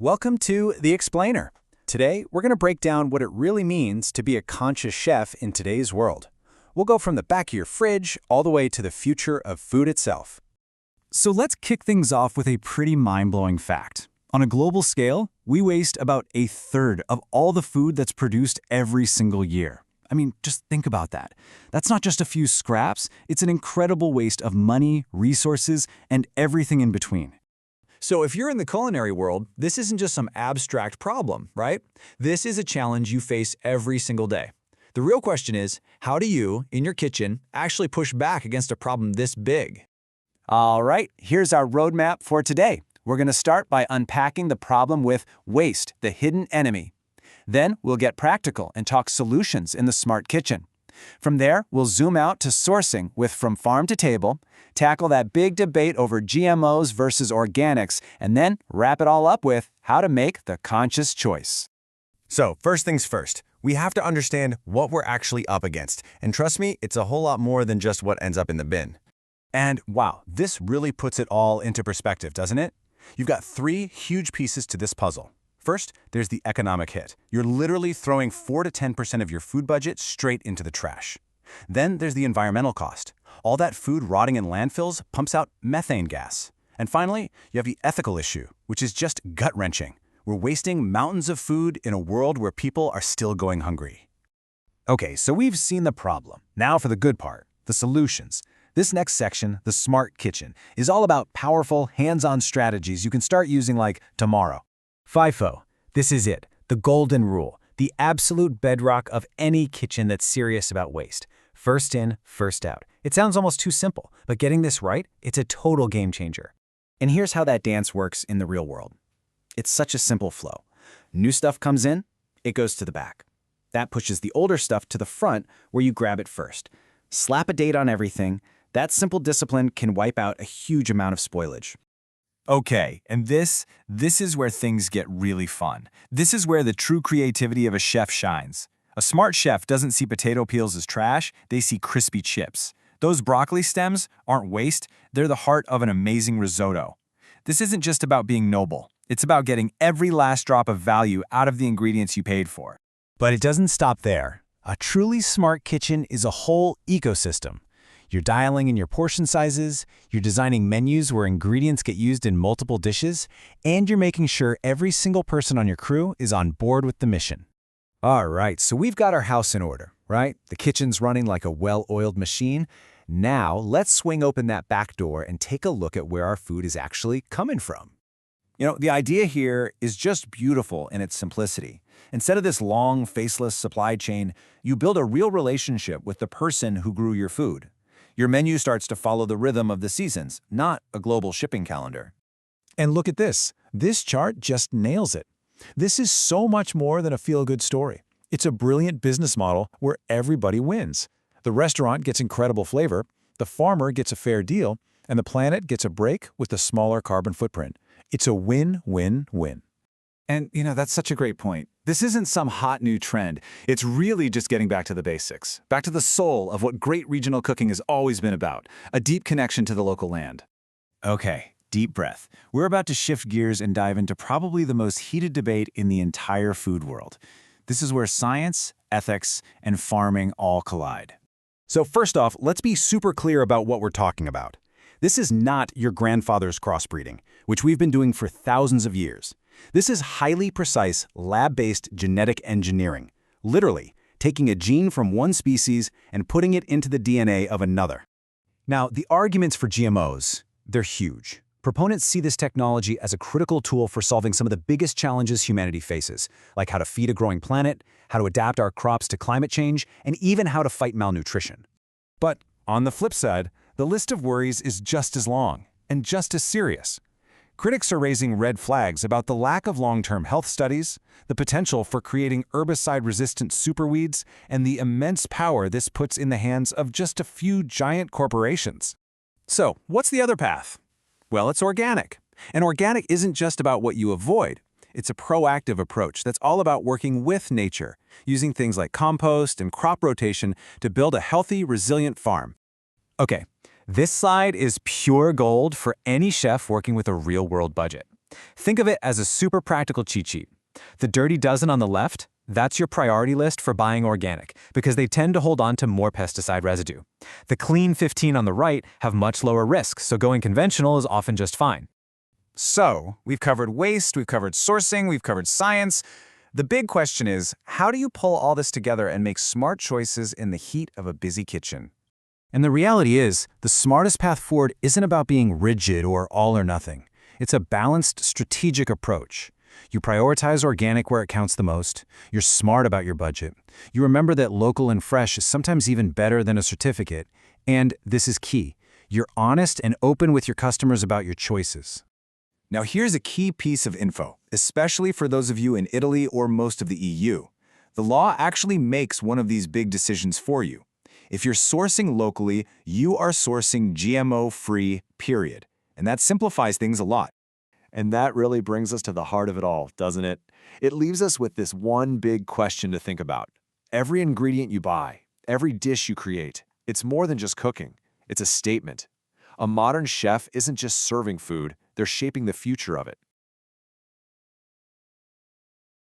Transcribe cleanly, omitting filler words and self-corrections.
Welcome to The Explainer. Today, we're going to break down what it really means to be a conscious chef in today's world. We'll go from the back of your fridge all the way to the future of food itself. So let's kick things off with a pretty mind-blowing fact. On a global scale, we waste about a third of all the food that's produced every single year. I mean, just think about that. That's not just a few scraps, it's an incredible waste of money, resources, and everything in between. So if you're in the culinary world, this isn't just some abstract problem, right? This is a challenge you face every single day. The real question is, how do you, in your kitchen, actually push back against a problem this big? All right, here's our roadmap for today. We're going to start by unpacking the problem with waste, the hidden enemy. Then we'll get practical and talk solutions in the smart kitchen. From there, we'll zoom out to sourcing with From Farm to Table, tackle that big debate over GMOs versus organics, and then wrap it all up with how to make the conscious choice. So, first things first, we have to understand what we're actually up against. And trust me, it's a whole lot more than just what ends up in the bin. And wow, this really puts it all into perspective, doesn't it? You've got three huge pieces to this puzzle. First, there's the economic hit. You're literally throwing 4 to 10% of your food budget straight into the trash. Then there's the environmental cost. All that food rotting in landfills pumps out methane gas. And finally, you have the ethical issue, which is just gut-wrenching. We're wasting mountains of food in a world where people are still going hungry. Okay, so we've seen the problem. Now for the good part, the solutions. This next section, the Smart Kitchen, is all about powerful, hands-on strategies you can start using like tomorrow. FIFO. This is it, the golden rule, the absolute bedrock of any kitchen that's serious about waste. First in, first out. It sounds almost too simple, but getting this right, it's a total game changer. And here's how that dance works in the real world. It's such a simple flow. New stuff comes in, it goes to the back. That pushes the older stuff to the front where you grab it first. Slap a date on everything. That simple discipline can wipe out a huge amount of spoilage. Okay, and this is where things get really fun. This is where the true creativity of a chef shines. A smart chef doesn't see potato peels as trash, they see crispy chips. Those broccoli stems aren't waste, they're the heart of an amazing risotto. This isn't just about being noble, it's about getting every last drop of value out of the ingredients you paid for. But it doesn't stop there. A truly smart kitchen is a whole ecosystem. You're dialing in your portion sizes, you're designing menus where ingredients get used in multiple dishes, and you're making sure every single person on your crew is on board with the mission. All right, so we've got our house in order, right? The kitchen's running like a well-oiled machine. Now, let's swing open that back door and take a look at where our food is actually coming from. You know, the idea here is just beautiful in its simplicity. Instead of this long, faceless supply chain, you build a real relationship with the person who grew your food. Your menu starts to follow the rhythm of the seasons, not a global shipping calendar. And look at this. This chart just nails it. This is so much more than a feel-good story. It's a brilliant business model where everybody wins. The restaurant gets incredible flavor, the farmer gets a fair deal, and the planet gets a break with a smaller carbon footprint. It's a win-win-win. And, that's such a great point. This isn't some hot new trend. It's really just getting back to the basics, back to the soul of what great regional cooking has always been about, a deep connection to the local land. Okay, deep breath. We're about to shift gears and dive into probably the most heated debate in the entire food world. This is where science, ethics, and farming all collide. So first off, let's be super clear about what we're talking about. This is not your grandfather's crossbreeding, which we've been doing for thousands of years. This is highly precise, lab-based genetic engineering, literally taking a gene from one species and putting it into the DNA of another. Now, the arguments for GMOs, they're huge. Proponents see this technology as a critical tool for solving some of the biggest challenges humanity faces, like how to feed a growing planet, how to adapt our crops to climate change, and even how to fight malnutrition. But on the flip side, the list of worries is just as long and just as serious. Critics are raising red flags about the lack of long-term health studies, the potential for creating herbicide-resistant superweeds, and the immense power this puts in the hands of just a few giant corporations. So, what's the other path? Well, it's organic. And organic isn't just about what you avoid. It's a proactive approach that's all about working with nature, using things like compost and crop rotation to build a healthy, resilient farm. Okay, this slide is pure gold for any chef working with a real-world budget. Think of it as a super practical cheat sheet. The dirty dozen on the left, that's your priority list for buying organic, because they tend to hold on to more pesticide residue. The clean 15 on the right have much lower risk, so going conventional is often just fine. So, we've covered waste, we've covered sourcing, we've covered science. The big question is, how do you pull all this together and make smart choices in the heat of a busy kitchen? And the reality is, the smartest path forward isn't about being rigid or all or nothing. It's a balanced, strategic approach. You prioritize organic where it counts the most. You're smart about your budget. You remember that local and fresh is sometimes even better than a certificate. And this is key. You're honest and open with your customers about your choices. Now here's a key piece of info, especially for those of you in Italy or most of the EU. The law actually makes one of these big decisions for you. If you're sourcing locally, you are sourcing GMO-free, period. And that simplifies things a lot. And that really brings us to the heart of it all, doesn't it? It leaves us with this one big question to think about. Every ingredient you buy, every dish you create, it's more than just cooking. It's a statement. A modern chef isn't just serving food, they're shaping the future of it.